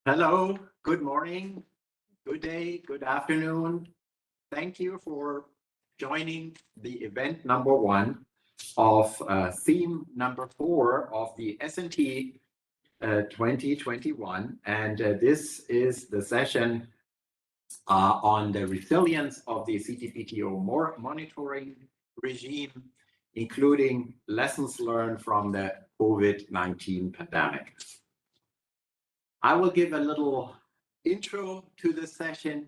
Hello, good morning, good day, good afternoon. Thank you for joining the event number 1 of theme number 4 of the S&T 2021. And this is the session on the resilience of the CTBTO monitoring regime, including lessons learned from the COVID-19 pandemic. I will give a little intro to the session,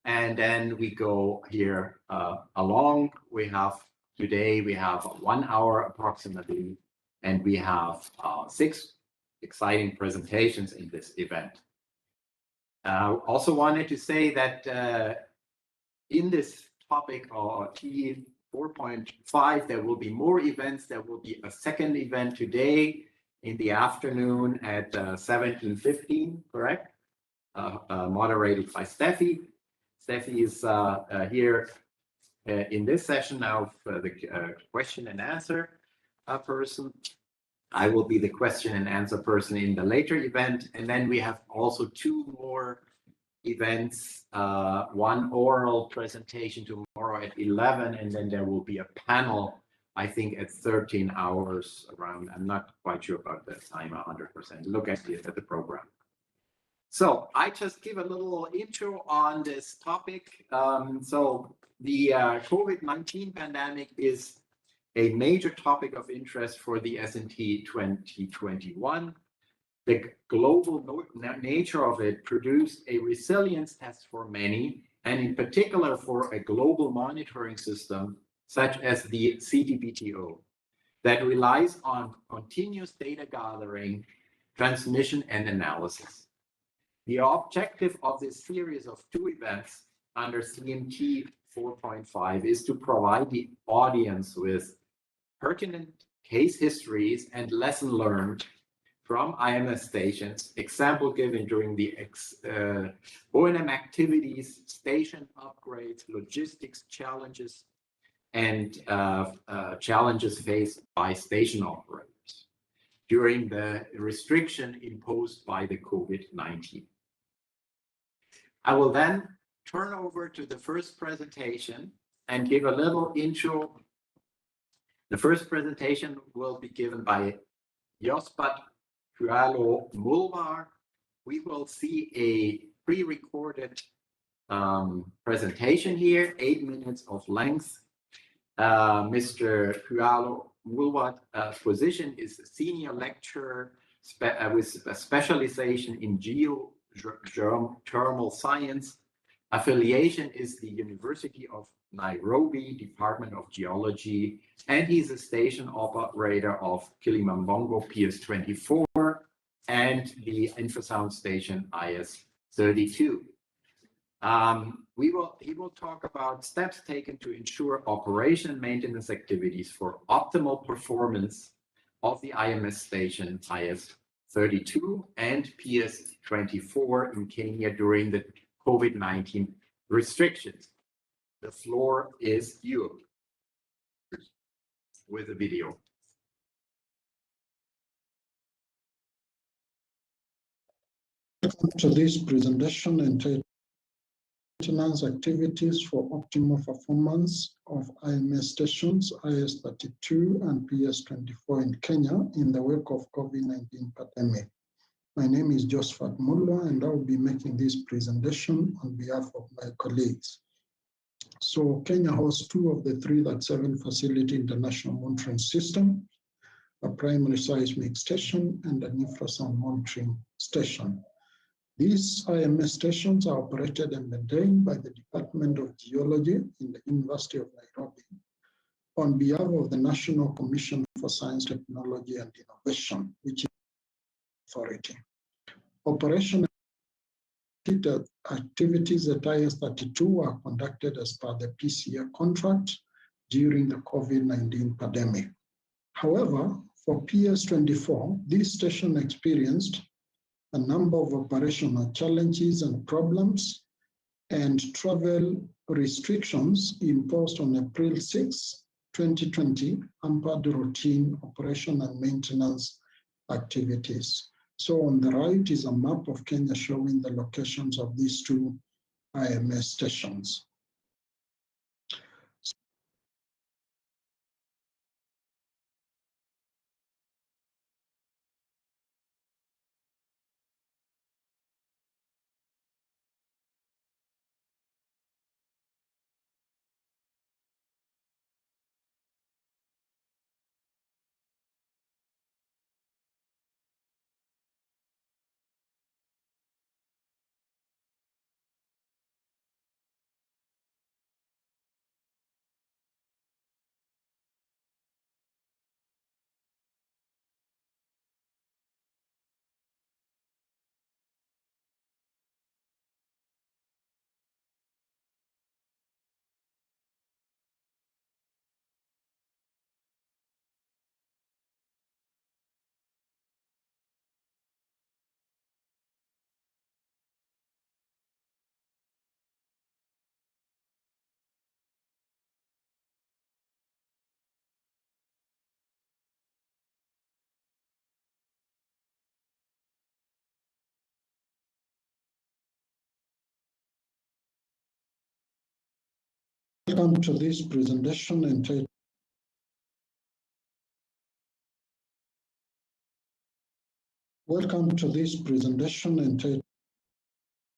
and then we go here along. Today we have 1 hour approximately, and we have 6 exciting presentations in this event. Also wanted to say that in this topic or T 4.5, there will be more events. There will be a second event today in the afternoon at 17:15, correct? Moderated by Steffi. Steffi is here in this session now for the question and answer person. I will be the question and answer person in the later event. And then we have also 2 more events, one oral presentation tomorrow at 11, and then there will be a panel, I think at 13 hours around. I'm not quite sure about the time 100%. Look at the program. So I just give a little intro on this topic. So the COVID-19 pandemic is a major topic of interest for the S&T 2021. The global nature of it produced a resilience test for many, and in particular for a global monitoring system such as the CTBTO, that relies on continuous data gathering, transmission, and analysis. The objective of this series of 2 events under CMT 4.5 is to provide the audience with pertinent case histories and lesson learned from IMS stations, example given during the O&M activities, station upgrades, logistics challenges, and challenges faced by station operators during the restriction imposed by the COVID-19. I will then turn over to the first presentation and give a little intro. The first presentation will be given by Jospat Hyalo-Mulvar. We will see a pre-recorded presentation here, 8 minutes of length. Mr. Woolward's position is a senior lecturer with a specialization in geothermal science. Affiliation is the University of Nairobi, Department of Geology, and he's a station operator of Kilimambogo PS24 and the infrasound station IS-32. He will talk about steps taken to ensure operation and maintenance activities for optimal performance of the IMS station IS-32 and PS24 in Kenya during the COVID-19 restrictions. The floor is yours with a video. Welcome to this presentation entitled Maintenance Activities for Optimal Performance of IMS Stations IS-32 and PS24 in Kenya in the wake of COVID-19 pandemic. My name is Josephat Mulwa, and I will be making this presentation on behalf of my colleagues. So Kenya hosts two of the three that 7 facility international monitoring system, a primary seismic station and an infrasound monitoring station. These IMS stations are operated and maintained by the Department of Geology in the University of Nairobi on behalf of the National Commission for Science, Technology and Innovation, which is the authority. Operational activities at IS-32 were conducted as per the PCA contract during the COVID-19 pandemic. However, for PS24, this station experienced a number of operational challenges and problems and travel restrictions imposed on April 6, 2020, hampered routine operation and maintenance activities. So on the right is a map of Kenya showing the locations of these two IMS stations. Welcome to this presentation entitled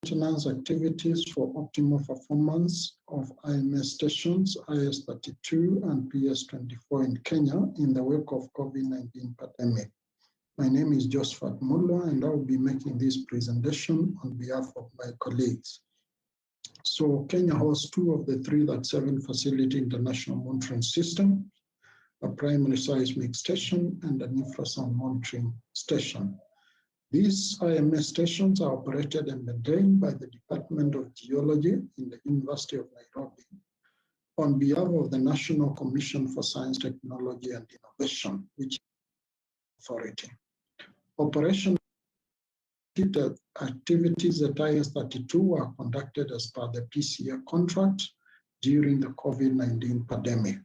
Maintenance Activities for Optimal Performance of IMS Stations IS-32 and PS24 in Kenya in the wake of COVID-19 pandemic. My name is Josephat Mulwa, and I will be making this presentation on behalf of my colleagues. So Kenya hosts two of the three that 7 facility international monitoring system, a primary seismic station and an infrasound monitoring station. These IMS stations are operated and maintained by the Department of Geology in the University of Nairobi on behalf of the National Commission for Science, Technology and Innovation, which is the authority. Operational activities at IS-32 were conducted as per the PCA contract during the COVID-19 pandemic.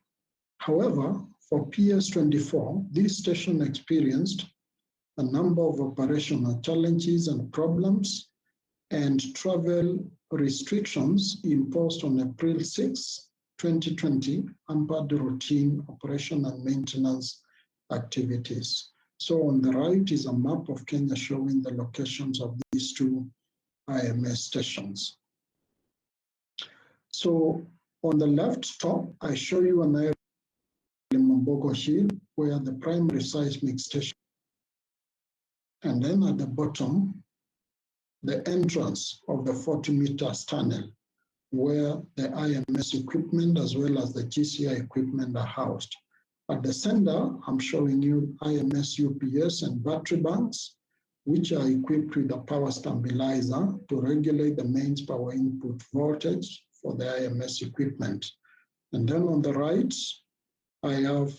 However, for PS24, this station experienced a number of operational challenges and problems and travel restrictions imposed on April 6, 2020, hampered routine operation and maintenance activities. So on the right is a map of Kenya showing the locations of these two IMS stations. So on the left top, I show you an area in Kilimambogo lava shield where the primary seismic station, and then at the bottom, the entrance of the 40 meters tunnel where the IMS equipment as well as the GCI equipment are housed. At the center, I'm showing you IMS UPS and battery banks, which are equipped with a power stabilizer to regulate the mains power input voltage for the IMS equipment. And then on the right, I have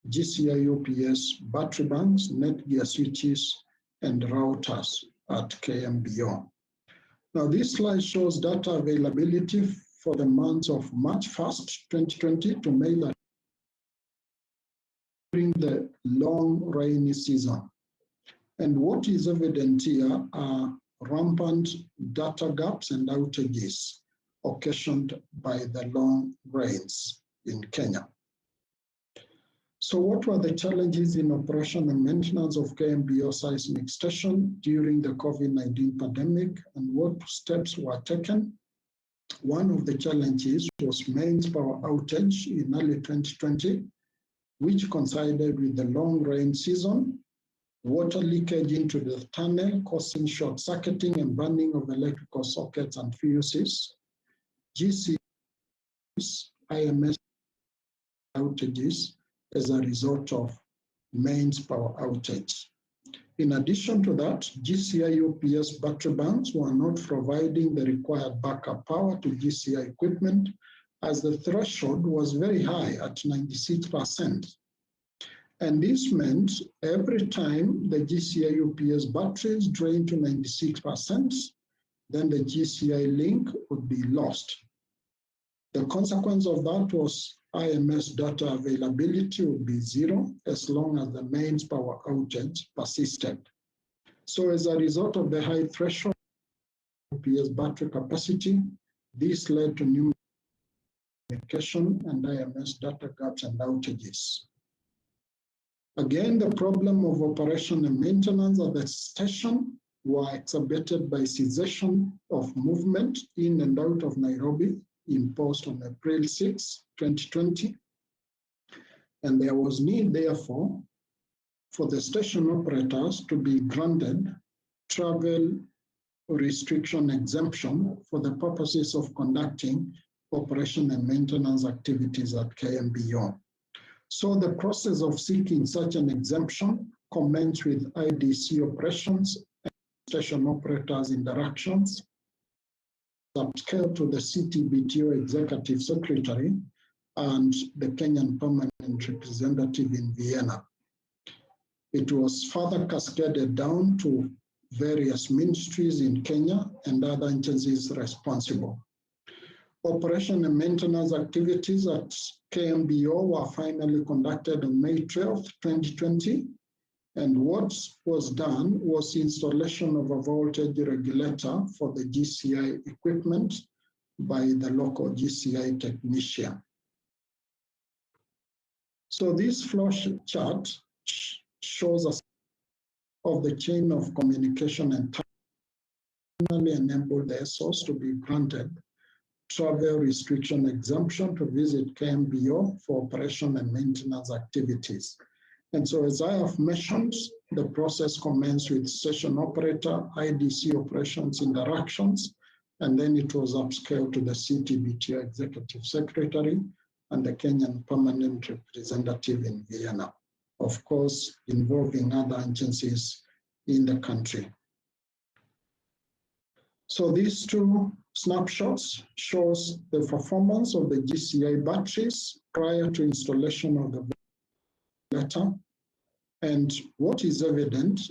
GCI UPS battery banks, netgear switches, and routers at KMBO. Now, this slide shows data availability for the months of March 1st, 2020 to May 30th during the long rainy season. And what is evident here are rampant data gaps and outages occasioned by the long rains in Kenya. So what were the challenges in operation and maintenance of KMBO seismic station during the COVID-19 pandemic, and what steps were taken? One of the challenges was mains power outage in early 2020, which coincided with the long rain season, water leakage into the tunnel causing short circuiting and burning of electrical sockets and fuses, GCs, IMS outages as a result of mains power outage. In addition to that, GCI UPS battery banks were not providing the required backup power to GCI equipment as the threshold was very high at 96%. And this meant every time the GCI UPS batteries drained to 96%, then the GCI link would be lost. The consequence of that was IMS data availability would be zero as long as the mains power outage persisted. So as a result of the high threshold UPS battery capacity, this led to new communication and IMS data gaps and outages. Again, the problem of operation and maintenance at the station were exacerbated by cessation of movement in and out of Nairobi imposed on April 6, 2020. And there was need, therefore, for the station operators to be granted travel restriction exemption for the purposes of conducting operation and maintenance activities at KMBO. So the process of seeking such an exemption commenced with IDC operations and station operators interactions, upscaled to the CTBTO Executive Secretary and the Kenyan Permanent Representative in Vienna. It was further cascaded down to various ministries in Kenya and other agencies responsible. Operation and maintenance activities at KMBO were finally conducted on May 12, 2020. And what was done was installation of a voltage regulator for the GCI equipment by the local GCI technician. So this flow chart shows us of the chain of communication and finally enabled the SOs to be granted travel restriction exemption to visit KMBO for operation and maintenance activities. And so as I have mentioned, the process commenced with station operator, IDC operations interactions, and then it was upscaled to the CTBTO Executive Secretary and the Kenyan Permanent Representative in Vienna, of course, involving other agencies in the country. So these two snapshots shows the performance of the GCI batteries prior to installation of the regulator. And what is evident,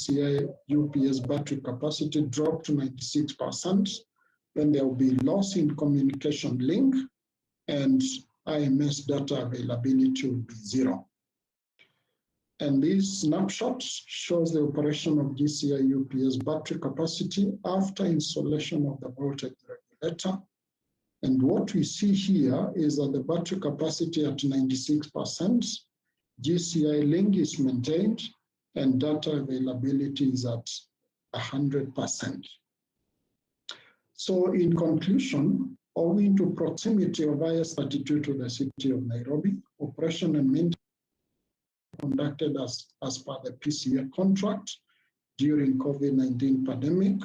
GCI UPS battery capacity dropped to 96%, then there will be loss in communication link and IMS data availability will be zero. And this snapshot shows the operation of GCI UPS battery capacity after installation of the voltage regulator. And what we see here is that the battery capacity at 96%, GCI link is maintained, and data availability is at 100%. So in conclusion, owing to proximity of IS-32 to the city of Nairobi, operation and maintenance conducted as per the PCA contract during COVID-19 pandemic.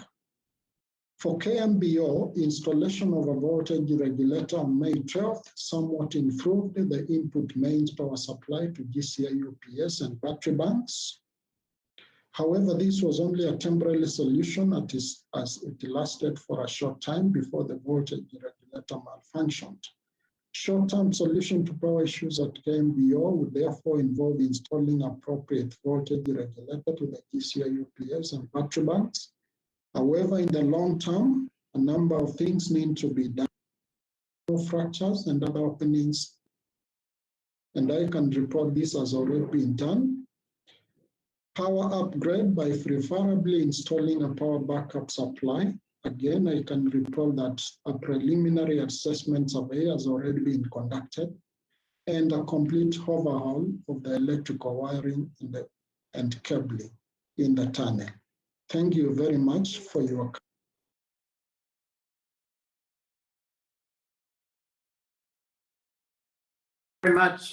For KMBO, installation of a voltage regulator on May 12th somewhat improved the input mains power supply to GCI UPS and battery banks. However, this was only a temporary solution as it lasted for a short time before the voltage regulator malfunctioned. Short-term solution to power issues at KMBO would therefore involve installing appropriate voltage regulator to the GCI UPS and battery banks. However, in the long term, a number of things need to be done, fractures and other openings, and I can report this has already been done. Power upgrade by preferably installing a power backup supply. Again, I can report that a preliminary assessment survey has already been conducted, and a complete overhaul of the electrical wiring and cabling in the tunnel. Thank you very much for your Very much.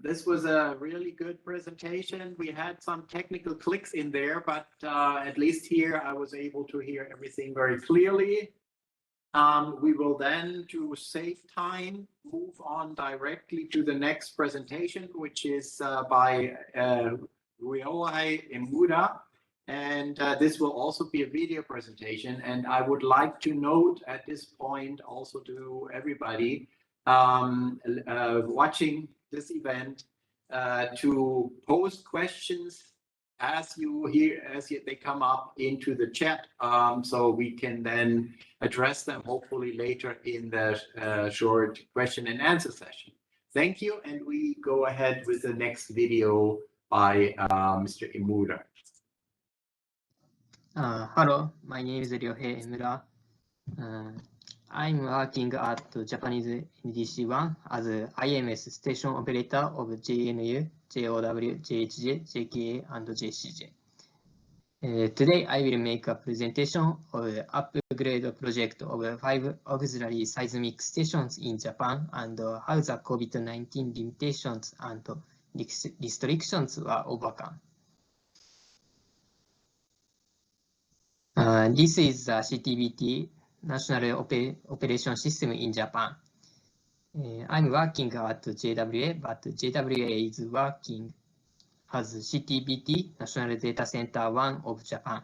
This was a really good presentation. We had some technical clicks in there, but at least here I was able to hear everything very clearly. We will then, to save time, move on directly to the next presentation, which is by Ryohei Emuda. And this will also be a video presentation. And I would like to note at this point also to everybody watching this event to post questions as they come up into the chat, so we can then address them hopefully later in the short question and answer session. Thank you, and we go ahead with the next video by Mr. Emuda. Hello, my name is Ryohei Emura. I'm working at Japanese NDC-1 as IMS station operator of JNU, JOW, JHJ, JKA, and JCJ. Today, I will make a presentation of the upgrade project of 5 auxiliary seismic stations in Japan and how the COVID-19 limitations and restrictions were overcome. This is the CTBT National Operation System in Japan. I'm working at JWA, but JWA is working as CTBT National Data Center 1 of Japan.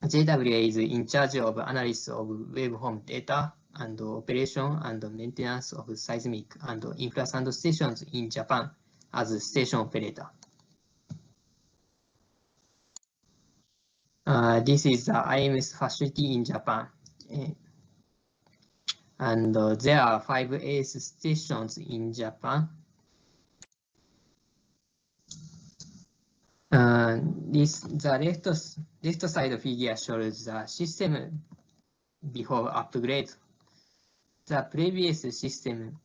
JWA is in charge of analysis of waveform data and operation and maintenance of seismic and infrasound stations in Japan as a station operator. This is the IMS facility in Japan. And there are 5 AS stations in Japan. The left side figure shows the system before upgrade. The previous system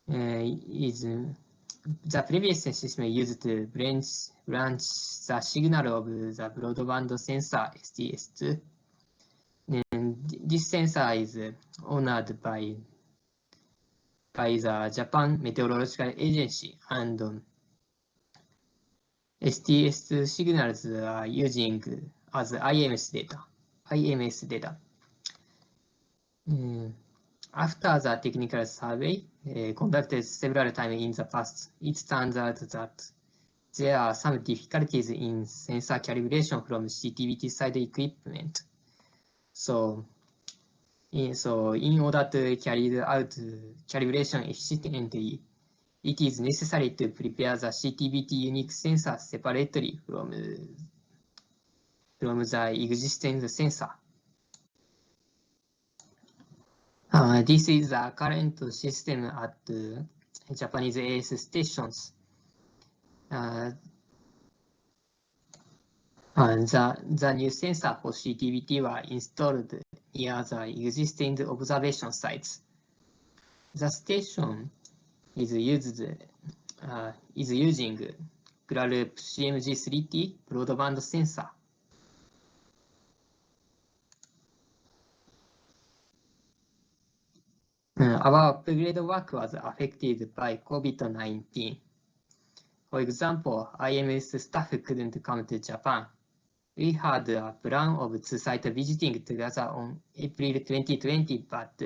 used to branch the signal of the broadband sensor STS2. And this sensor is owned by the Japan Meteorological Agency, and STS2 signals are using as IMS data. After the technical survey conducted several times in the past, it turns out that there are some difficulties in sensor calibration from CTBT side equipment. So in order to carry out calibration efficiently, it is necessary to prepare the CTBT unique sensor separately from the existing sensor. This is the current system at Japanese AS stations. The new sensor for CTBT were installed near the existing observation sites. The station is using Group CMG3T broadband sensor. our upgrade work was affected by COVID-19. For example, IMS staff couldn't come to Japan. We had a plan of two sites visiting together on April 2020, but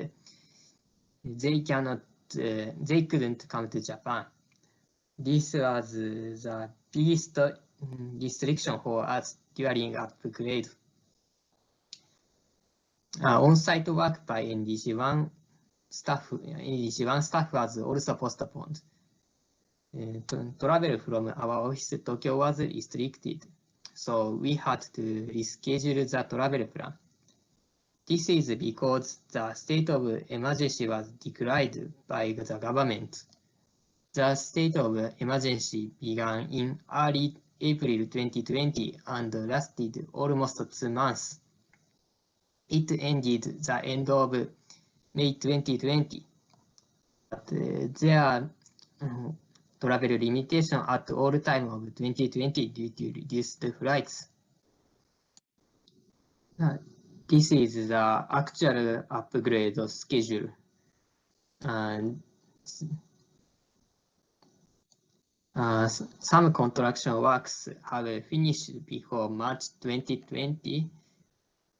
they couldn't come to Japan. This was the biggest restriction for us during upgrade. On-site work by NDC1 staff was also postponed. Travel from our office to Tokyo was restricted, so we had to reschedule the travel plan. This is because the state of emergency was declared by the government. The state of emergency began in early April 2020 and lasted almost 2 months. It ended the end of May 2020. But there are travel limitations at all time of 2020 due to reduced flights. This is the actual upgrade schedule. And some construction works have finished before March 2020,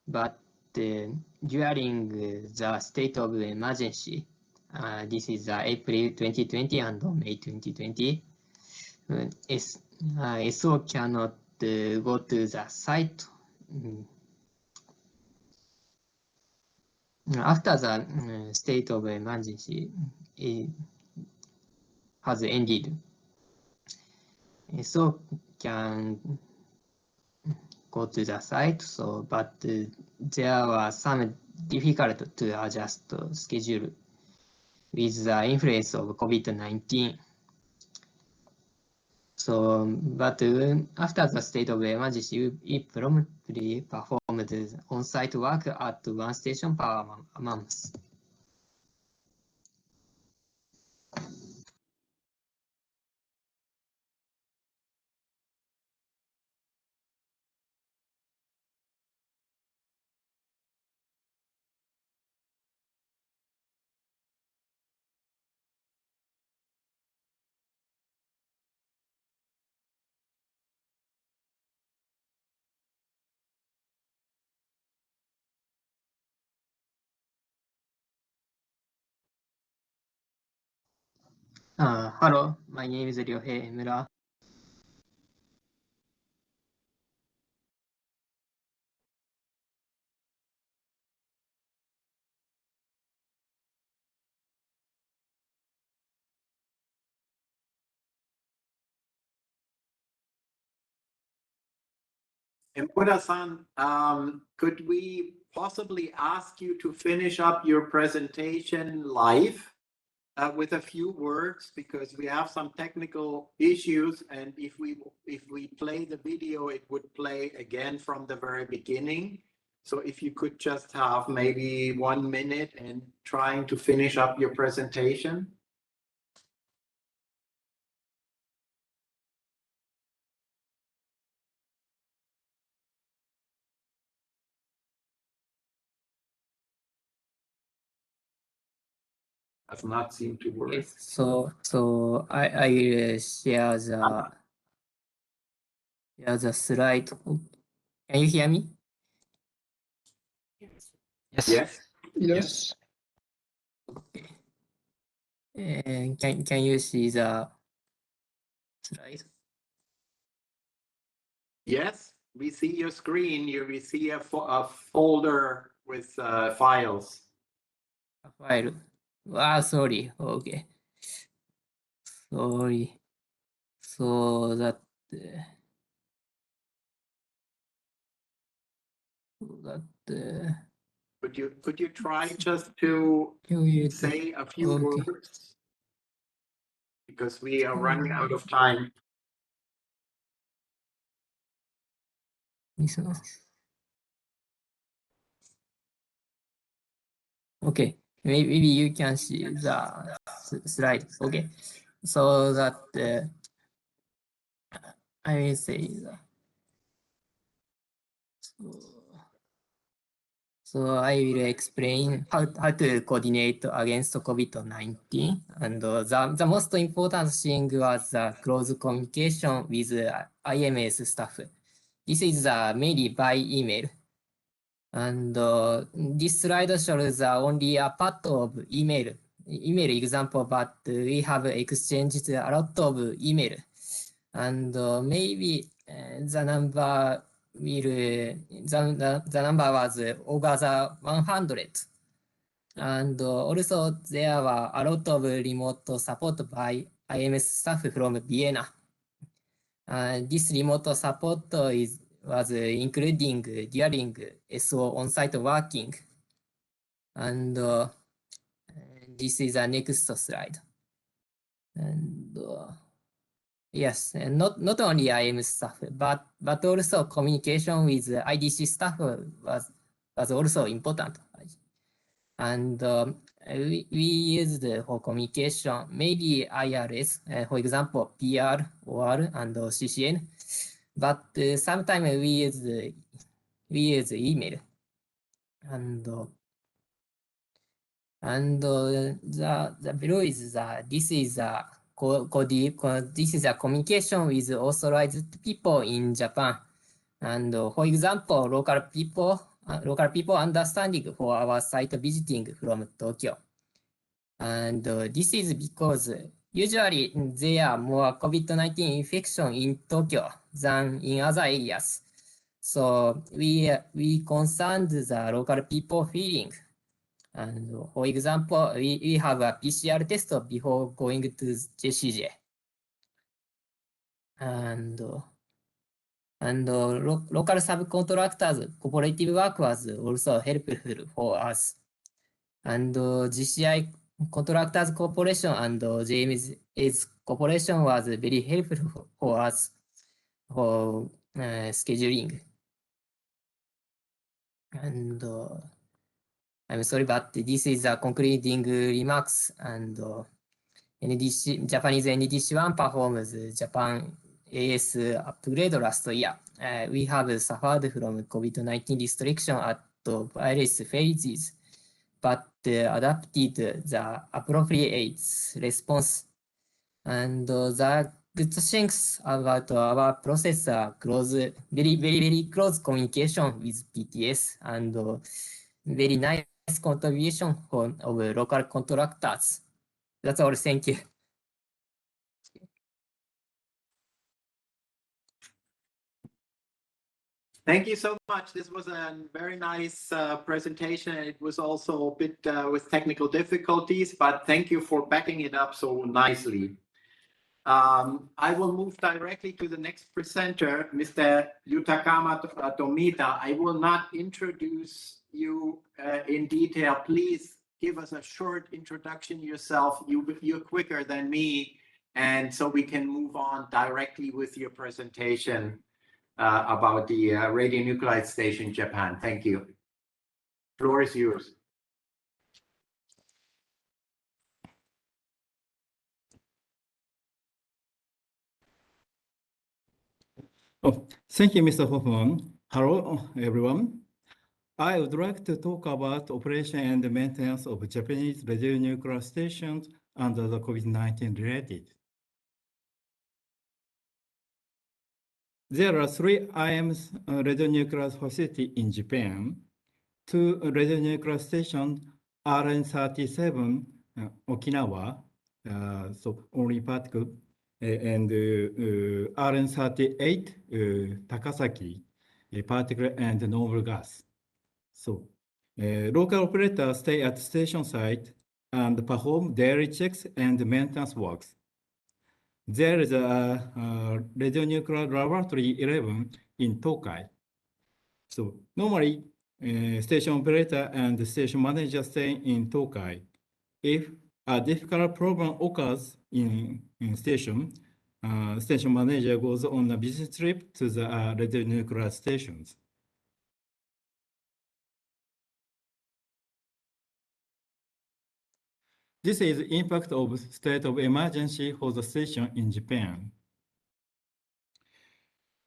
but during the state of emergency, this is April 2020 and May 2020, SO cannot go to the site. After the state of emergency has ended, SO can go to the site, but there was some difficult to adjust schedule with the influence of COVID-19. But after the state of emergency, we promptly performed on-site work at one station per month. Hello, my name is Ryohei Emura. Emura-san, could we possibly ask you to finish up your presentation live with a few words, because we have some technical issues, and if we play the video, it would play again from the very beginning. So if you could just have maybe 1 minute and trying to finish up your presentation. Does not seem to work. Yes, so I will share the slide. Can you hear me? Yes. Yes. Okay. And can you see the slide? Yes, we see your screen. We see a folder with files. A file. Ah, sorry. Okay. Sorry. So that Could you try just to say a few words? Because we are running out of time. Okay, maybe you can see the slide. Okay, so that I will say that. So I will explain how to coordinate against COVID-19. And the most important thing was the close communication with IMS staff. This is mainly by email. And this slide shows only a part of email example, but we have exchanged a lot of email. And maybe the number the number was over the 100. And also there were a lot of remote support by IMS staff from Vienna. This remote support was including during SO on-site working. And this is the next slide. And yes, and not only IMS staff, but also communication with IDC staff was also important. And we used for communication maybe IRS, for example, PR, OR, and CCN. But sometimes we use email. And the below is this is a communication with authorized people in Japan. And for example, local people understanding for our site visiting from Tokyo. And this is because usually there are more COVID-19 infection in Tokyo than in other areas. So we concerned the local people feeling. And for example, we have a PCR test before going to JCJ. And local subcontractors cooperative work was also helpful for us. And GCI Contractors Corporation and JMS Corporation was very helpful for us for scheduling. And I'm sorry, but this is a concluding remarks. And Japanese NDC-1 performs Japan AS upgrade last year. We have suffered from COVID-19 restriction at various phases, but adapted the appropriate response. And the good things about our process are very close communication with PTS and very nice contribution of local contractors. That's all. Thank you. Thank you so much. This was a very nice presentation. It was also a bit with technical difficulties, but thank you for backing it up so nicely. I will move directly to the next presenter, Mr. Yutakama Tomita. I will not introduce you in detail. Please give us a short introduction yourself. You're quicker than me, and so we can move on directly with your presentation about the radionuclide station in Japan. Thank you. Floor is yours. Oh, thank you, Mr. Hoffman. Hello, everyone. I would like to talk about operation and maintenance of Japanese radionuclear stations under the COVID-19 related. There are 3 IMS radionuclear facilities in Japan. 2 radionuclear stations, RN37 Okinawa, so only particle, and RN38 Takasaki, particle and noble gas. So local operators stay at station site and perform daily checks and maintenance works. There is a radionuclear laboratory 11 in Tokai. So normally, station operator and the station manager stay in Tokai. If a difficult problem occurs in station, station manager goes on a business trip to the radionuclear stations. This is the impact of state of emergency for the station in Japan.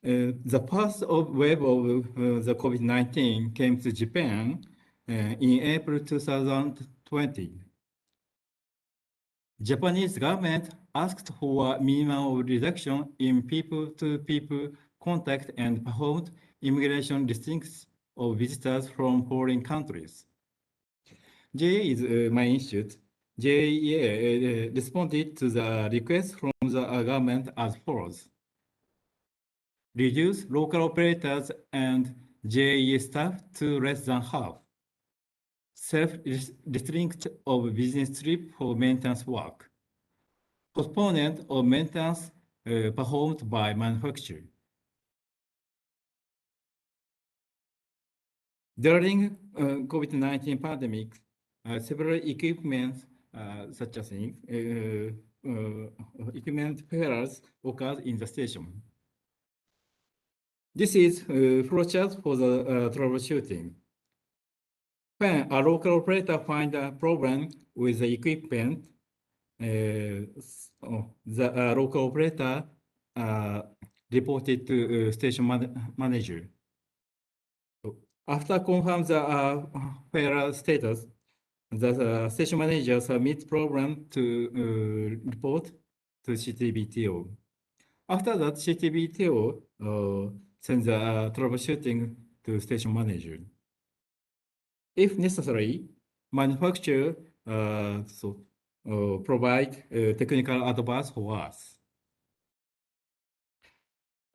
The first wave of the COVID-19 came to Japan in April 2020. Japanese government asked for a minimum reduction in people-to-people contact and performed immigration restrictions of visitors from foreign countries. JA is my institute. JA responded to the request from the government as follows. Reduce local operators and JA staff to less than half. Self-restrict of business trip for maintenance work. Postponement of maintenance performed by manufacturer. During COVID-19 pandemic, several equipment such as equipment failures occurred in the station. This is flowchart for the troubleshooting. When a local operator finds a problem with the equipment, the local operator reported to station manager. After confirming the failure status, the station manager submits problem to report to CTBTO. After that, CTBTO sends the troubleshooting to station manager. If necessary, manufacturer provide technical advice for us.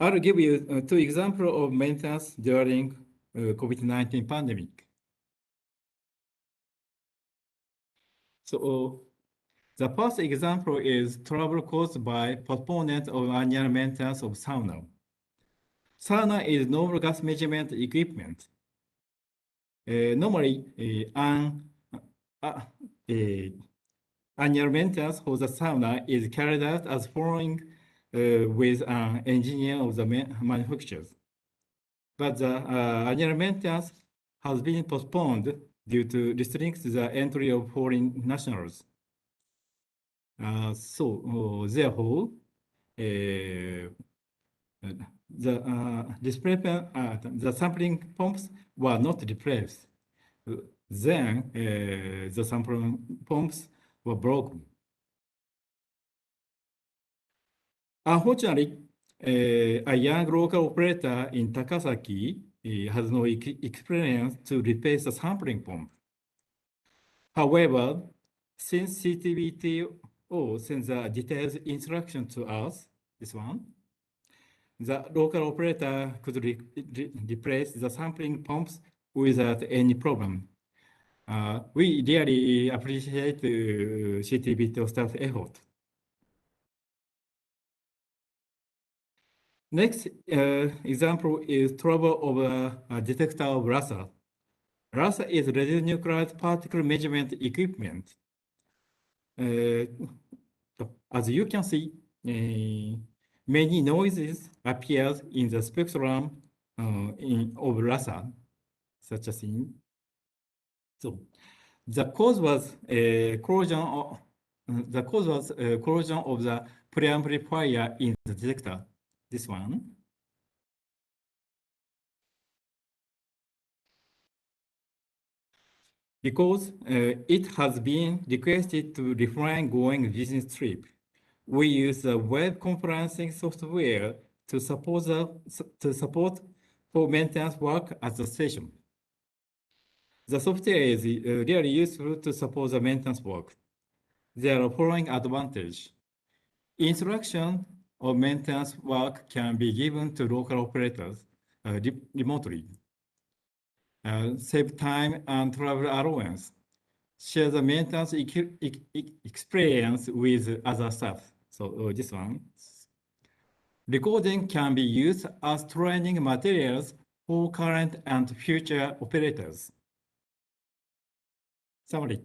I'll give you 2 examples of maintenance during COVID-19 pandemic. So the first example is trouble caused by postponement of annual maintenance of sauna. Sauna is noble gas measurement equipment. Normally, annual maintenance for the sauna is carried out as following with an engineer of the manufacturers. But the annual maintenance has been postponed due to restricting the entry of foreign nationals. Therefore, the sampling pumps were not replaced. Then the sampling pumps were broken. Unfortunately, a young local operator in Takasaki has no experience to replace the sampling pump. However, since CTBTO sends a detailed instruction to us, this one, the local operator could replace the sampling pumps without any problem. We really appreciate the CTBTO staff effort. Next example is trouble of a detector of RASA. RASA is radionuclide particle measurement equipment. As you can see, many noises appear in the spectrum of RASA, such as in. So the cause was corrosion of the preamplifier in the detector. This one. Because it has been requested to refrain going business trip, we use the web conferencing software to support for maintenance work at the station. The software is really useful to support the maintenance work. There are following advantages. Instruction of maintenance work can be given to local operators remotely. Save time and travel allowance. Share the maintenance experience with other staff. So this one. Recording can be used as training materials for current and future operators. Summary.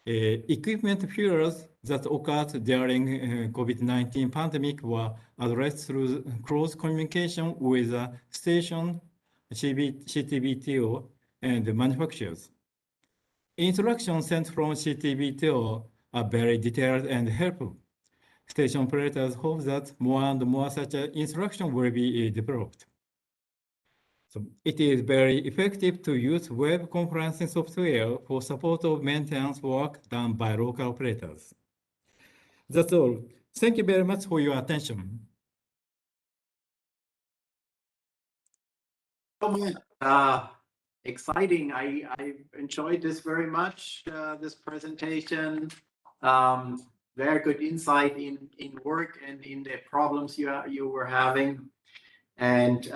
Equipment failures that occurred during COVID-19 pandemic were addressed through close communication with the station, CTBTO, and the manufacturers. Instructions sent from CTBTO are very detailed and helpful. Station operators hope that more and more such instruction will be developed. So it is very effective to use web conferencing software for support of maintenance work done by local operators. That's all. Thank you very much for your attention. Exciting. I enjoyed this very much, this presentation. Very good insight in work and in the problems you were having. And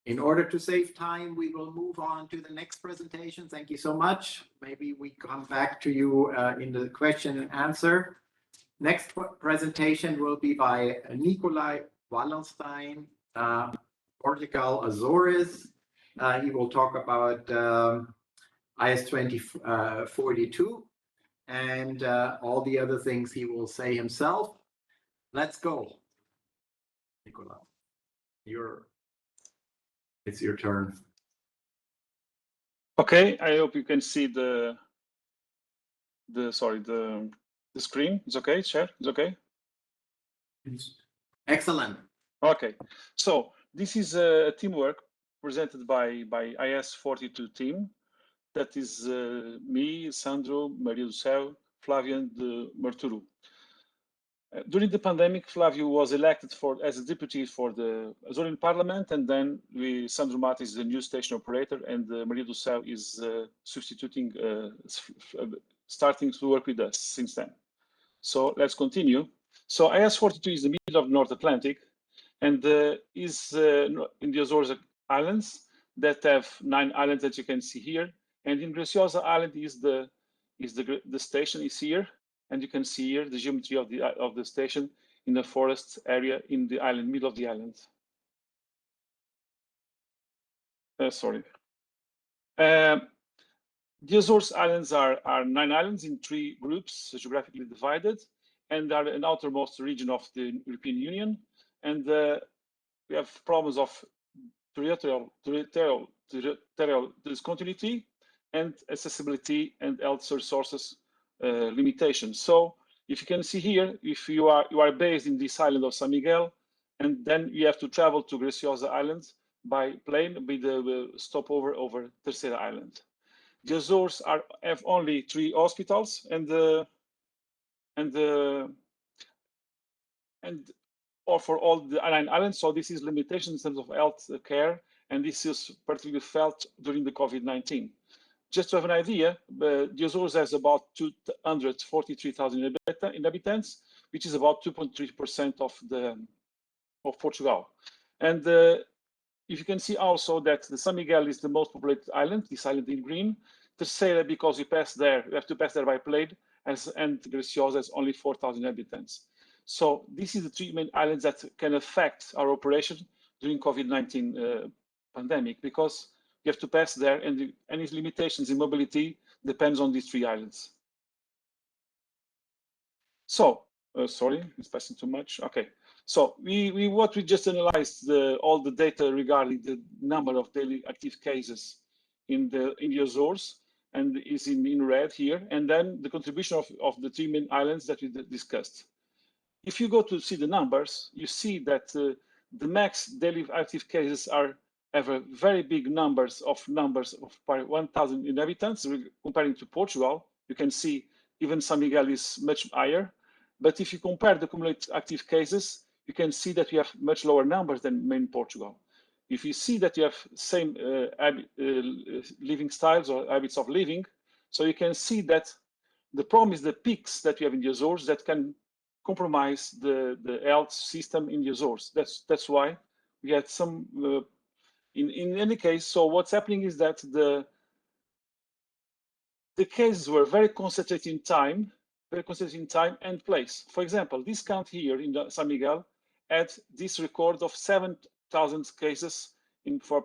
in order to save time, we will move on to the next presentation. Thank you so much. Maybe we come back to you in the question and answer. Next presentation will be by Nikolai Wallenstein, Portugal, Azores. He will talk about IS 2042 and all the other things he will say himself. Let's go, Nikolai. It's your turn. Okay, I hope you can see the screen. It's okay, share, it's okay? Excellent. Okay, so this is a teamwork presented by IS42 team. That is me, Sandro, Maria do Céu, Flavian de Marturu. During the pandemic, Flavio was elected as a deputy for the Azores Parliament, and then Sandro Mata is the new station operator, and Maria do Céu is substituting, starting to work with us since then. So let's continue. So IS42 is the middle of the North Atlantic, and is in the Azores Islands that have 9 islands that you can see here. And in Graciosa Island is the station is here. And you can see here the geometry of the station in the forest area in the island, middle of the island. Sorry. The Azores Islands are 9 islands in 3 groups, geographically divided, and are an outermost region of the European Union. And we have problems of territorial discontinuity and accessibility and health resources limitations. So if you can see here, if you are based in this island of San Miguel, and then you have to travel to Graciosa Island by plane with the stopover over Terceira Island. The Azores have only 3 hospitals or for all the 9 islands. So this is limitation in terms of health care, and this is particularly felt during the COVID-19. Just to have an idea, the Azores has about 243,000 inhabitants, which is about 2.3% of Portugal. And if you can see also that the San Miguel is the most populated island, this island in green. Terceira, because you have to pass there by plane, and Graciosa has only 4,000 inhabitants. So this is the 3 main islands that can affect our operation during COVID-19 pandemic, because you have to pass there, and any limitations in mobility depends on these 3 islands. So, sorry, it's passing too much. Okay, so what we just analyzed all the data regarding the number of daily active cases in the Azores, and is in red here, and then the contribution of the 3 main islands that we discussed. If you go to see the numbers, you see that the max daily active cases have a very big numbers of per 1,000 inhabitants comparing to Portugal. You can see even San Miguel is much higher. But if you compare the cumulative active cases, you can see that we have much lower numbers than main Portugal. If you see that you have same living styles or habits of living, so you can see that the problem is the peaks that we have in the Azores that can compromise the health system in the Azores. That's why we had some. In any case, so what's happening is that the cases were very concentrated in time and place. For example, this count here in San Miguel had this record of 7,000 cases per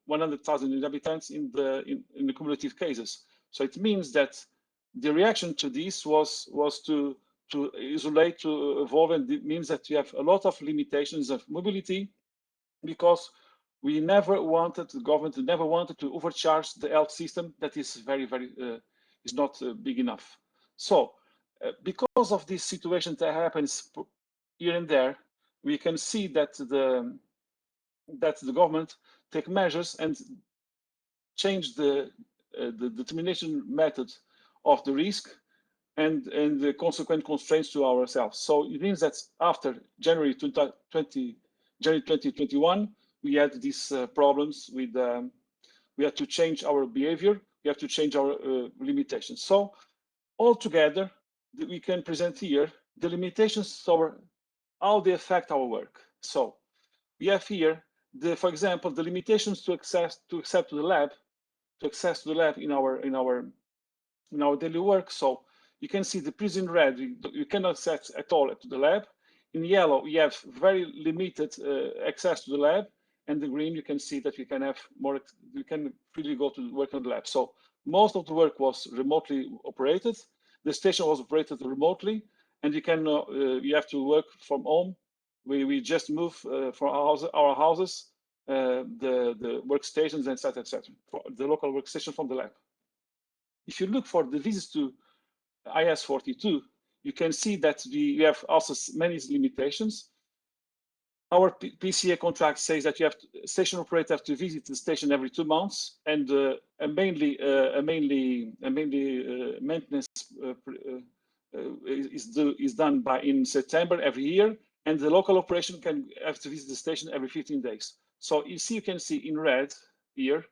100,000 inhabitants in the cumulative cases. So it means that the reaction to this was to isolate, to evolve, and it means that you have a lot of limitations of mobility, because the government never wanted to overcharge the health system that is is not big enough. So because of this situation that happens here and there, we can see that that the government take measures and change the determination method of the risk and the consequent constraints to ourselves. So it means that after January 2021, we had these problems with, we had to change our behavior, we have to change our limitations. So altogether, we can present here the limitations over how they affect our work. So we have here, for example, the limitations to access to the lab in our daily work. So you can see the prism in red, you cannot access at all to the lab. In yellow, we have very limited access to the lab, and the green, you can see that we can have more, we can freely go to work on the lab. So most of the work was remotely operated. The station was operated remotely, and you can you have to work from home. We just move from our houses, the workstations, etc., for the local workstation from the lab. If you look for the visits to IS-42, you can see that we have also many limitations. Our PCA contract says that you have station operator have to visit the station every 2 months, and mainly maintenance is done in September every year, and the local operation can have to visit the station every 15 days. So you can see in red here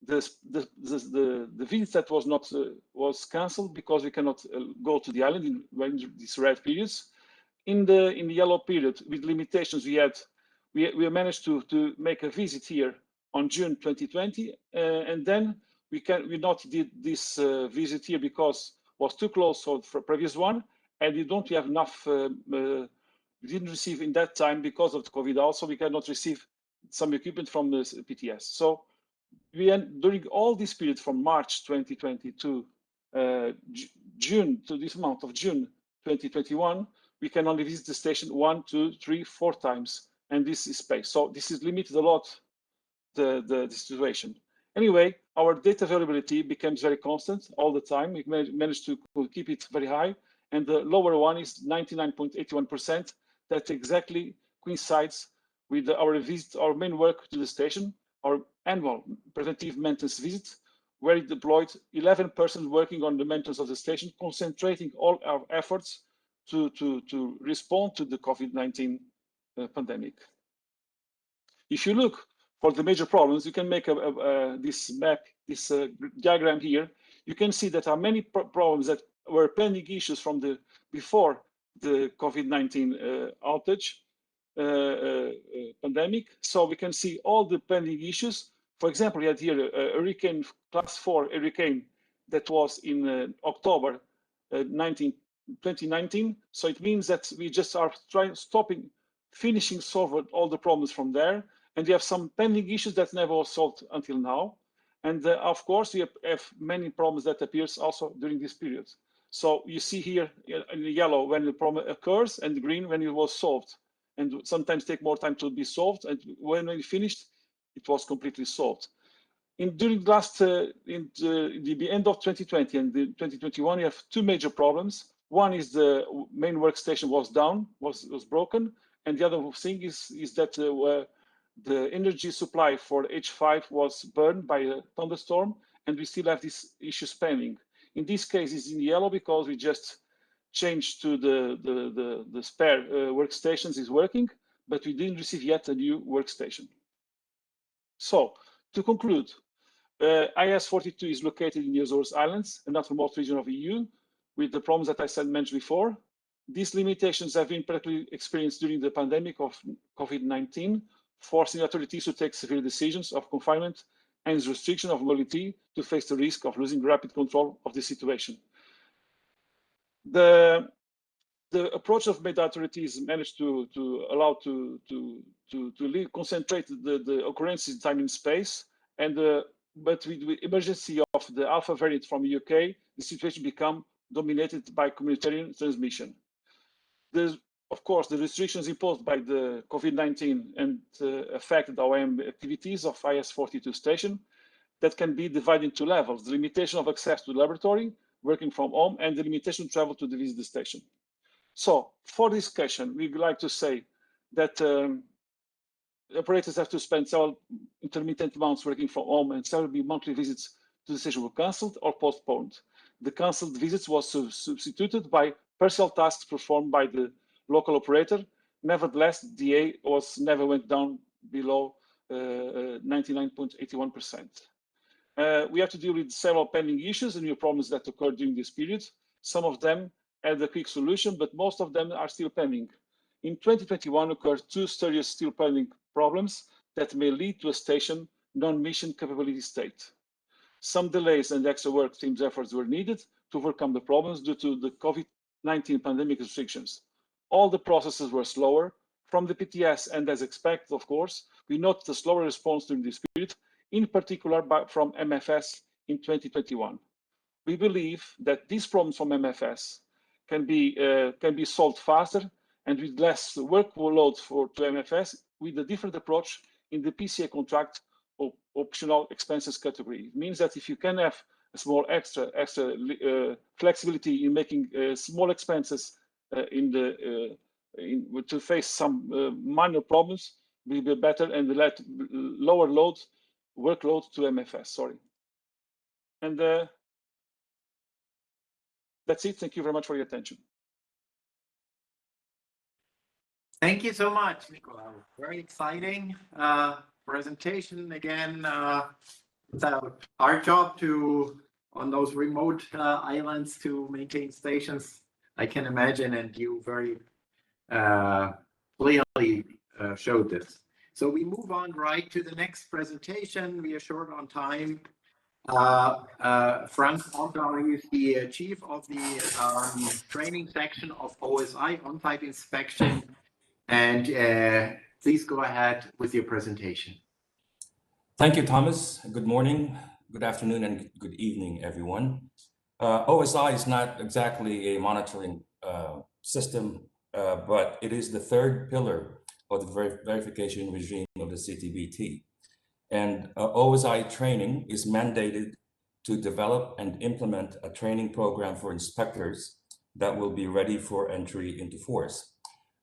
the visit that was not was cancelled because we cannot go to the island in these red periods. In the yellow period with limitations, we managed to make a visit here on June 2020, and then we not did this visit here because it was too close for the previous one, and we don't have enough. We didn't receive in that time because of the COVID. Also, we cannot receive some equipment from the PTS. So during all this period from March 2020 to June to this month of June 2021, we can only visit the station 1, 2, 3, 4 times, and this is space. So this is limited a lot the situation. Anyway, our data availability becomes very constant all the time. We managed to keep it very high, and the lower one is 99.81%. That exactly coincides with our visit, our main work to the station, our annual preventive maintenance visit, where we deployed 11 persons working on the maintenance of the station, concentrating all our efforts to respond to the COVID-19 pandemic. If you look for the major problems, you can make this map, this diagram here. You can see that there are many problems that were pending issues from before the COVID-19 outage pandemic. So we can see all the pending issues. For example, we had here a hurricane, class 4 hurricane that was in October 2019. So it means that we just are finishing solving all the problems from there. And we have some pending issues that never was solved until now. And of course, we have many problems that appears also during this period. So you see here in the yellow when the problem occurs, and the green when it was solved. And sometimes take more time to be solved. And when we finished, it was completely solved. During last in the end of 2020 and 2021, we have 2 major problems. One is the main workstation was down, was broken, and the other thing is that the energy supply for H5 was burned by a thunderstorm, and we still have these issues pending. In this case, it's in yellow because we just changed to the spare workstations is working, but we didn't receive yet a new workstation. So to conclude, IS-42 is located in the Azores Islands, another remote region of the EU, with the problems that I mentioned before. These limitations have been particularly experienced during the pandemic of COVID-19, forcing authorities to take severe decisions of confinement and restriction of mobility to face the risk of losing rapid control of the situation. The approach of made authorities managed to allow to concentrate the occurrences in time and space, and but with the emergency of the alpha variant from the UK, the situation became dominated by communitarian transmission. Of course, the restrictions imposed by the COVID-19 and affected our activities of IS-42 station that can be divided into levels: the limitation of access to the laboratory, working from home, and the limitation to travel to the visit station. So for discussion, we'd like to say that operators have to spend several intermittent months working from home, and several monthly visits to the station were cancelled or postponed. The cancelled visits was substituted by partial tasks performed by the local operator. Nevertheless, DA never went down below 99.81%. We have to deal with several pending issues and new problems that occurred during this period. Some of them had a quick solution, but most of them are still pending. In 2021 occurred two serious still pending problems that may lead to a station non-mission capability state. Some delays and extra work teams efforts were needed to overcome the problems due to the COVID-19 pandemic restrictions. All the processes were slower from the PTS, and as expected, of course, we noted a slower response during this period, in particular from MFS in 2021. We believe that these problems from MFS can be solved faster and with less workload to MFS with a different approach in the PCA contract or optional expenses category. It means that if you can have a small extra flexibility in making small expenses to face some minor problems, will be better and let lower workload to MFS. Sorry, and that's it. Thank you very much for your attention. Thank you so much, Nicola. Very exciting presentation again. It's our job on those remote islands to maintain stations. I can imagine, and you very clearly showed this. So we move on right to the next presentation. We are short on time. Frank Mondar is the chief of the training section of OSI on-site inspection. And please go ahead with your presentation. Thank you, Thomas. Good morning, good afternoon, and good evening, everyone. OSI is not exactly a monitoring system, but it is the third pillar of the verification regime of the CTBT. And OSI training is mandated to develop and implement a training program for inspectors that will be ready for entry into force.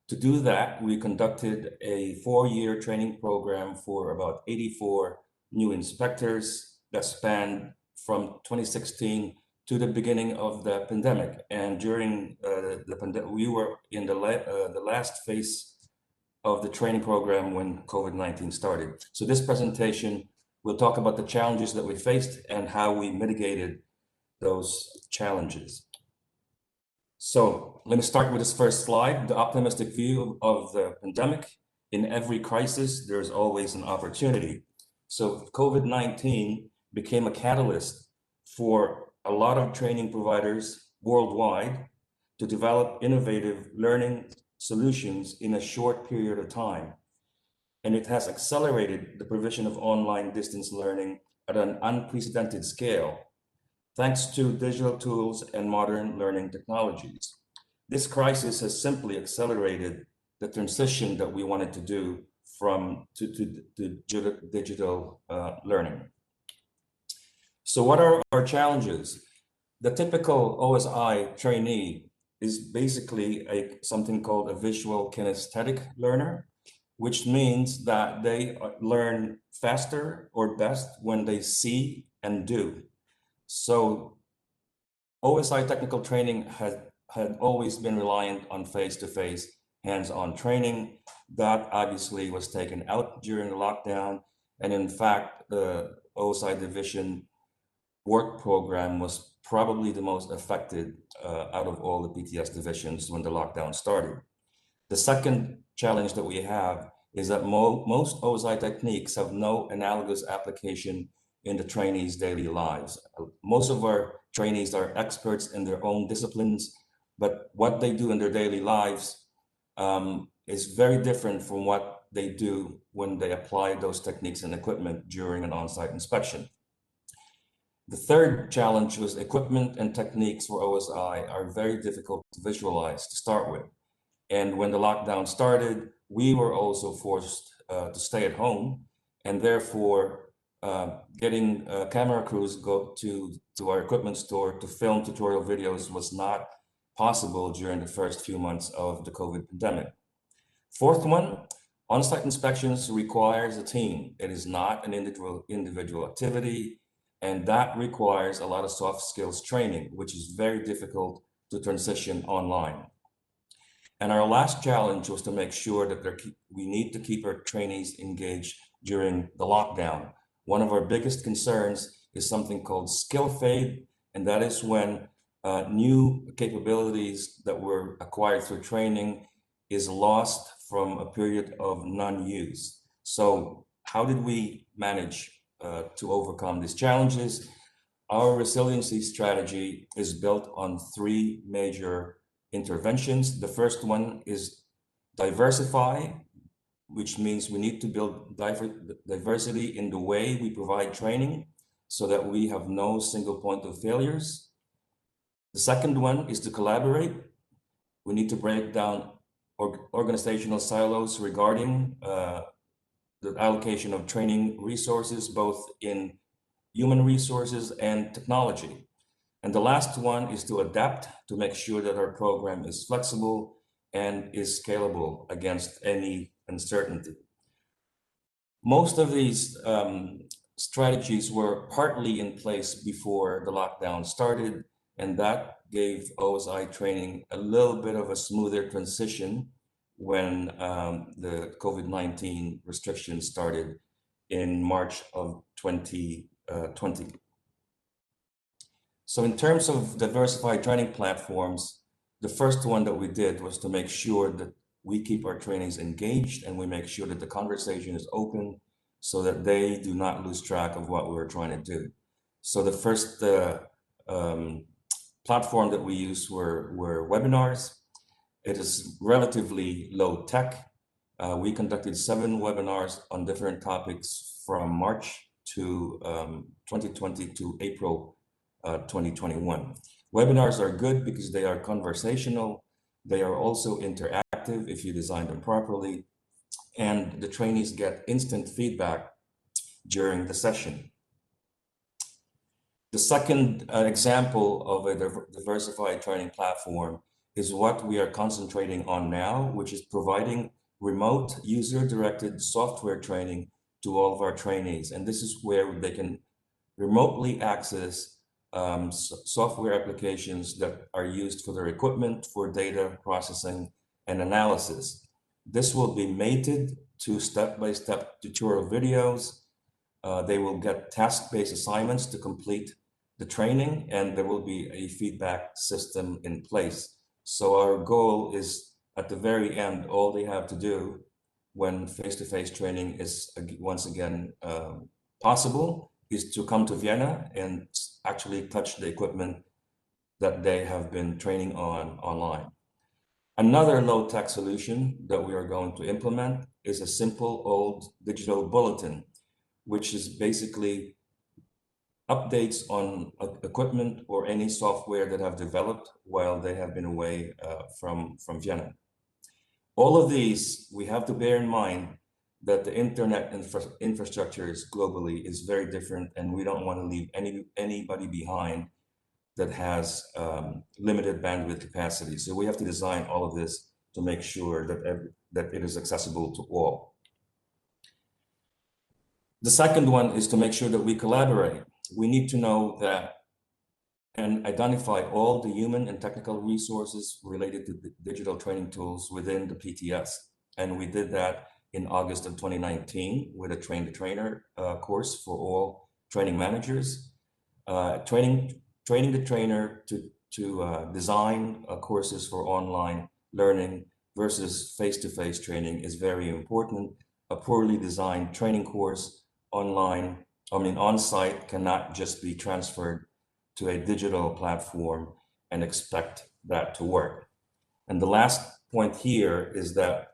To do that, we conducted a 4-year training program for about 84 new inspectors that spanned from 2016 to the beginning of the pandemic. And during the pandemic, we were in the last phase of the training program when COVID-19 started. So this presentation will talk about the challenges that we faced and how we mitigated those challenges. So let me start with this first slide, the optimistic view of the pandemic. In every crisis, there's always an opportunity. So COVID-19 became a catalyst for a lot of training providers worldwide to develop innovative learning solutions in a short period of time. And it has accelerated the provision of online distance learning at an unprecedented scale, thanks to digital tools and modern learning technologies. This crisis has simply accelerated the transition that we wanted to do to digital learning. So what are our challenges? The typical OSI trainee is basically something called a visual kinesthetic learner, which means that they learn faster or best when they see and do. So OSI technical training had always been reliant on face-to-face hands-on training. That obviously was taken out during the lockdown. And in fact, the OSI division work program was probably the most affected out of all the PTS divisions when the lockdown started. The second challenge that we have is that most OSI techniques have no analogous application in the trainees' daily lives. Most of our trainees are experts in their own disciplines, but what they do in their daily lives is very different from what they do when they apply those techniques and equipment during an on-site inspection. The third challenge was equipment and techniques for OSI are very difficult to visualize to start with. And when the lockdown started, we were also forced to stay at home, and therefore getting camera crews go to our equipment store to film tutorial videos was not possible during the first few months of the COVID pandemic. Fourth one, On-site inspections requires a team. It is not an individual activity, and that requires a lot of soft skills training, which is very difficult to transition online. And our last challenge was to make sure that we need to keep our trainees engaged during the lockdown. One of our biggest concerns is something called skill fade, and that is when new capabilities that were acquired through training is lost from a period of non-use. So how did we manage to overcome these challenges? Our resiliency strategy is built on 3 major interventions. The first one is diversify, which means we need to build diversity in the way we provide training so that we have no single point of failures. The second one is to collaborate. We need to break down organizational silos regarding the allocation of training resources, both in human resources and technology. And the last one is to adapt to make sure that our program is flexible and is scalable against any uncertainty. Most of these strategies were partly in place before the lockdown started, and that gave OSI training a little bit of a smoother transition when the COVID-19 restrictions started in March of 2020. So in terms of diversified training platforms, the first one that we did was to make sure that we keep our trainees engaged and we make sure that the conversation is open so that they do not lose track of what we're trying to do. So the first platform that we used were webinars. It is relatively low tech. We conducted 7 webinars on different topics from March to 2020 to April 2021. Webinars are good because they are conversational. They are also interactive if you design them properly, and the trainees get instant feedback during the session. The second example of a diversified training platform is what we are concentrating on now, which is providing remote user-directed software training to all of our trainees. And this is where they can remotely access software applications that are used for their equipment, for data processing and analysis. This will be mated to step-by-step tutorial videos. They will get task-based assignments to complete the training, and there will be a feedback system in place. So our goal is, at the very end, all they have to do when face-to-face training is once again possible is to come to Vienna and actually touch the equipment that they have been training on online. Another low-tech solution that we are going to implement is a simple old digital bulletin, which is basically updates on equipment or any software that have developed while they have been away from Vienna. All of these, we have to bear in mind that the internet infrastructure globally is very different, and we don't want to leave anybody behind that has limited bandwidth capacity. So we have to design all of this to make sure that it is accessible to all. The second one is to make sure that we collaborate. We need to know that and identify all the human and technical resources related to the digital training tools within the PTS. And we did that in August of 2019 with a Train the Trainer course for all training managers. Training the trainer to design courses for online learning versus face-to-face training is very important. A poorly designed training course on-site cannot just be transferred to a digital platform and expect that to work. And the last point here is that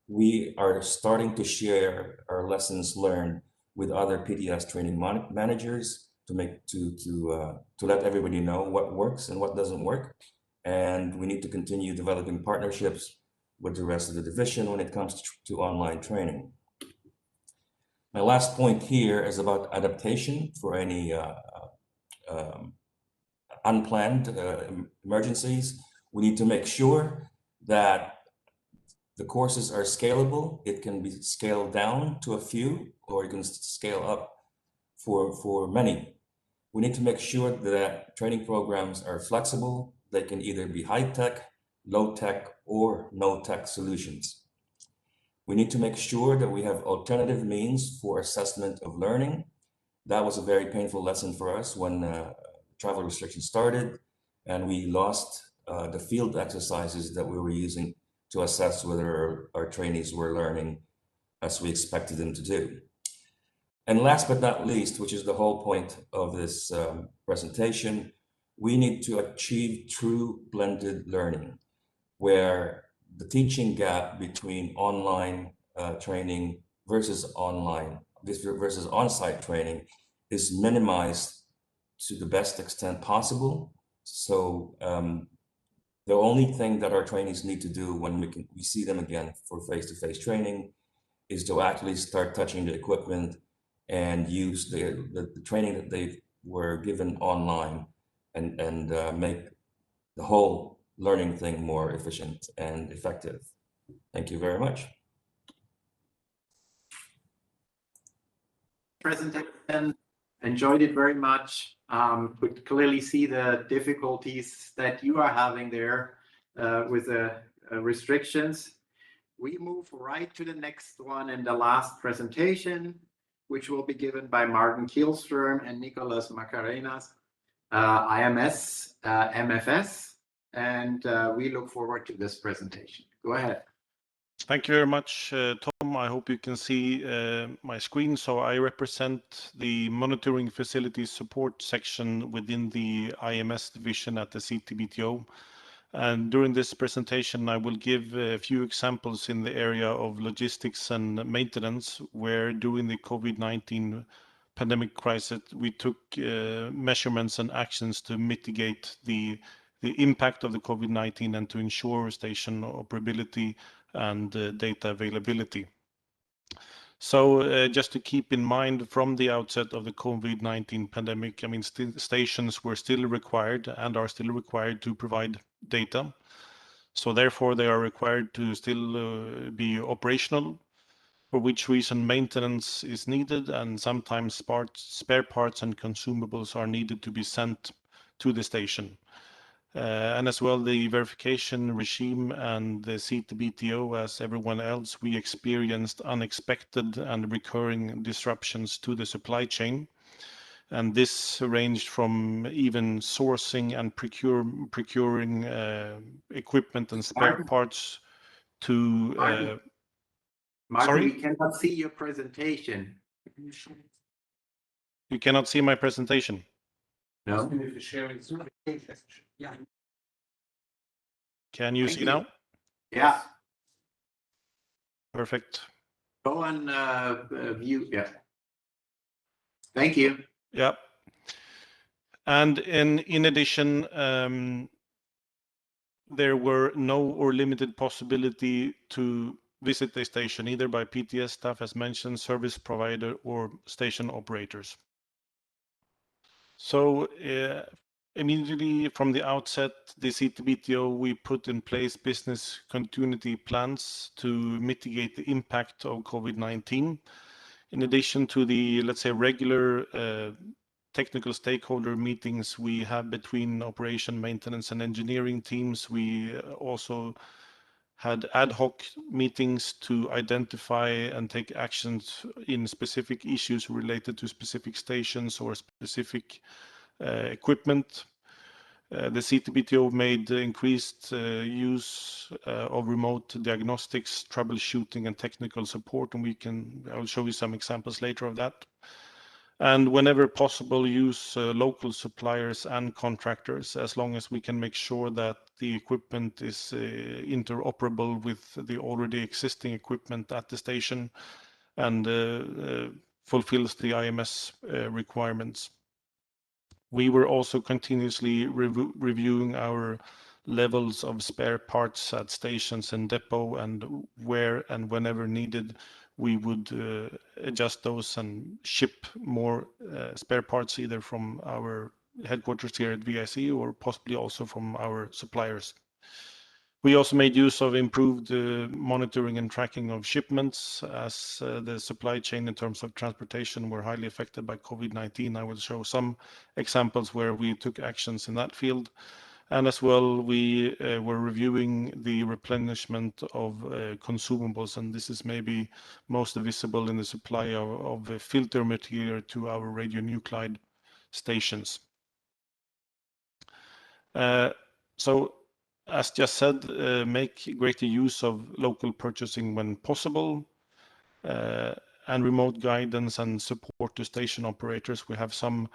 we are starting to share our lessons learned with other PTS training managers to let everybody know what works and what doesn't work. And we need to continue developing partnerships with the rest of the division when it comes to online training. My last point here is about adaptation for any unplanned emergencies. We need to make sure that The courses are scalable. It can be scaled down to a few, or you can scale up for many. We need to make sure that training programs are flexible. They can either be high-tech, low-tech, or no-tech solutions. We need to make sure that we have alternative means for assessment of learning. That was a very painful lesson for us when travel restrictions started, and we lost the field exercises that we were using to assess whether our trainees were learning as we expected them to do. And last but not least, which is the whole point of this presentation, we need to achieve true blended learning, where the teaching gap between online training versus on-site training is minimized to the best extent possible. So the only thing that our trainees need to do when we see them again for face-to-face training is to actually start touching the equipment and use the training that they were given online and make the whole learning thing more efficient and effective. Thank you very much. Presentation, enjoyed it very much. Could clearly see the difficulties that you are having there with the restrictions. We move right to the next one and the last presentation, which will be given by Martin Kielström and Nicolas Macarenas, IMS, MFS, and we look forward to this presentation. Go ahead. Thank you very much, Tom. I hope you can see my screen. So I represent the monitoring facilities support section within the IMS division at the CTBTO. And during this presentation, I will give a few examples in the area of logistics and maintenance, where during the COVID-19 pandemic crisis, we took measurements and actions to mitigate the impact of the COVID-19 and to ensure station operability and data availability. So just to keep in mind from the outset of the COVID-19 pandemic, I mean, stations were still required and are still required to provide data. So therefore they are required to still be operational, for which reason maintenance is needed, and sometimes spare parts and consumables are needed to be sent to the station. And as well, the verification regime and the CTBTO, as everyone else, we experienced unexpected and recurring disruptions to the supply chain. And this ranged from even sourcing and procuring equipment and spare parts to... Martin, sorry? We cannot see your presentation. You cannot see my presentation? No. Can you see now? Yeah. Perfect. Go and view. Yeah. Thank you. Yeah. And in addition, there were no or limited possibility to visit the station, either by PTS staff, as mentioned, service provider, or station operators. So immediately from the outset, the CTBTO, we put in place business continuity plans to mitigate the impact of COVID-19. In addition to the, let's say, regular technical stakeholder meetings we have between operation, maintenance, and engineering teams, we also had ad hoc meetings to identify and take actions in specific issues related to specific stations or specific equipment. The CTBTO made increased use of remote diagnostics, troubleshooting, and technical support, and I'll show you some examples later of that. And whenever possible, use local suppliers and contractors, as long as we can make sure that the equipment is interoperable with the already existing equipment at the station and fulfills the IMS requirements. We were also continuously reviewing our levels of spare parts at stations and depot, and where and whenever needed, we would adjust those and ship more spare parts, either from our headquarters here at VIC or possibly also from our suppliers. We also made use of improved monitoring and tracking of shipments as the supply chain in terms of transportation were highly affected by COVID-19. I will show some examples where we took actions in that field. And as well, we were reviewing the replenishment of consumables, and this is maybe most visible in the supply of filter material to our radionuclide stations. So, as just said, make greater use of local purchasing when possible, and remote guidance and support to station operators. We have some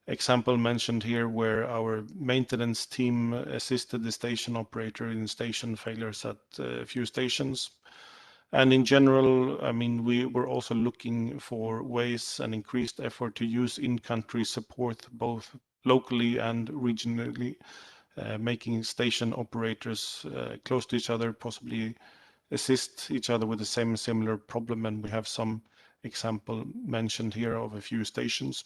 example mentioned here where our maintenance team assisted the station operator in station failures at a few stations. And in general, I mean, we were also looking for ways and increased effort to use in-country support, both locally and regionally, making station operators close to each other, possibly assist each other with the same similar problem. And we have some example mentioned here of a few stations.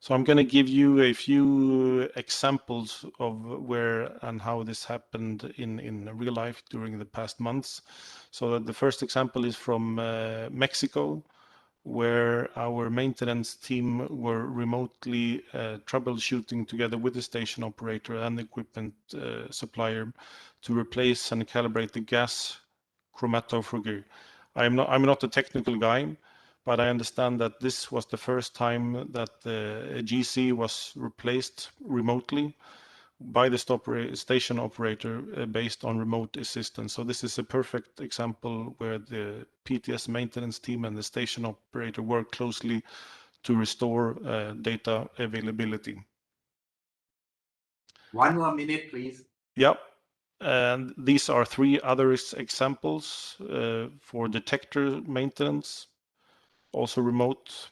So I'm going to give you a few examples of where and how this happened in real life during the past months. So the first example is from Mexico, where our maintenance team were remotely troubleshooting together with the station operator and the equipment supplier to replace and calibrate the gas chromatography. I'm not a technical guy, but I understand that this was the first time that the GC was replaced remotely by the station operator based on remote assistance. So this is a perfect example where the PTS maintenance team and the station operator work closely to restore data availability. 1 more minute, please. Yep. And these are 3 other examples for detector maintenance, also remote.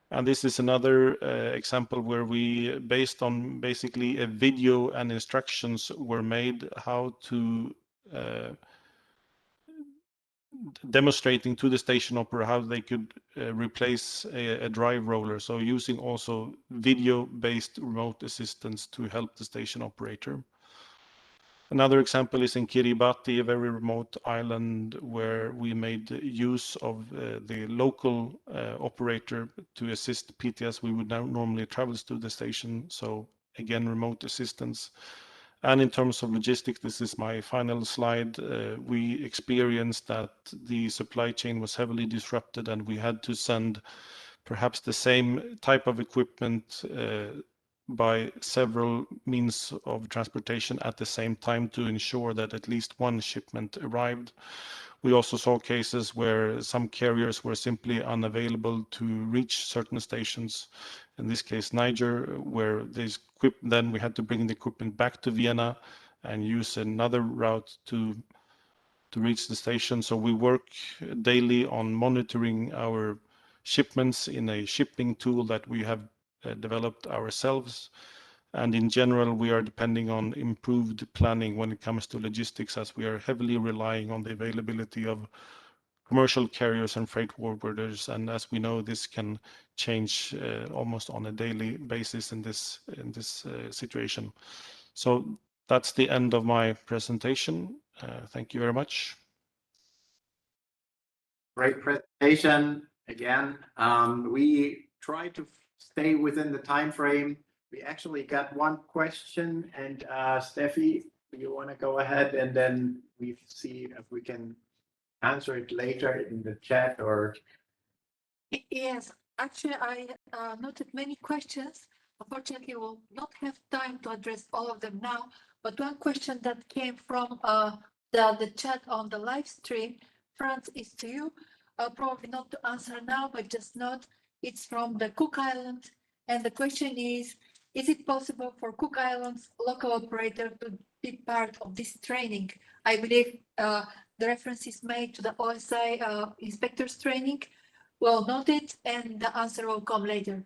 And this is another example where we, based on basically a video and instructions were made how to demonstrating to the station operator how they could replace a drive roller. So using also video-based remote assistance to help the station operator. Another example is in Kiribati, a very remote island where we made use of the local operator to assist PTS. We would now normally travel to the station. So again, remote assistance. And in terms of logistics, this is my final slide. We experienced that the supply chain was heavily disrupted and we had to send perhaps the same type of equipment by several means of transportation at the same time to ensure that at least one shipment arrived. We also saw cases where some carriers were simply unavailable to reach certain stations. In this case, Niger, where then we had to bring the equipment back to Vienna and use another route to reach the station. So we work daily on monitoring our shipments in a shipping tool that we have developed ourselves. And in general, we are depending on improved planning when it comes to logistics, as we are heavily relying on the availability of commercial carriers and freight forwarders. And as we know, this can change almost on a daily basis in this situation. So that's the end of my presentation. Thank you very much. Great presentation again. We try to stay within the time frame. We actually got one question, and Steffi, do you want to go ahead and then we see if we can answer it later in the chat or? Yes, actually, I noted many questions. Unfortunately, we'll not have time to address all of them now. But one question that came from the chat on the live stream, Franz, is to you. Probably not to answer now, but just note it's from the Cook Islands. And the question is it possible for Cook Islands local operator to be part of this training? I believe the reference is made to the OSI inspectors training. Well noted, and the answer will come later.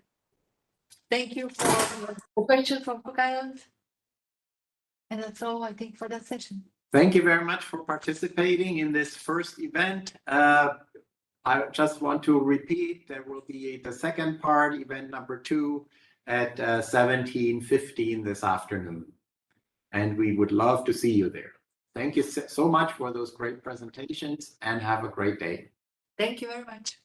Thank you for the question from Cook Islands. And that's all, I think, for that session. Thank you very much for participating in this first event. I just want to repeat, there will be the second part, event number 2, at 17:15 this afternoon. and we would love to see you there. Thank you so much for those great presentations, and have a great day. Thank you very much.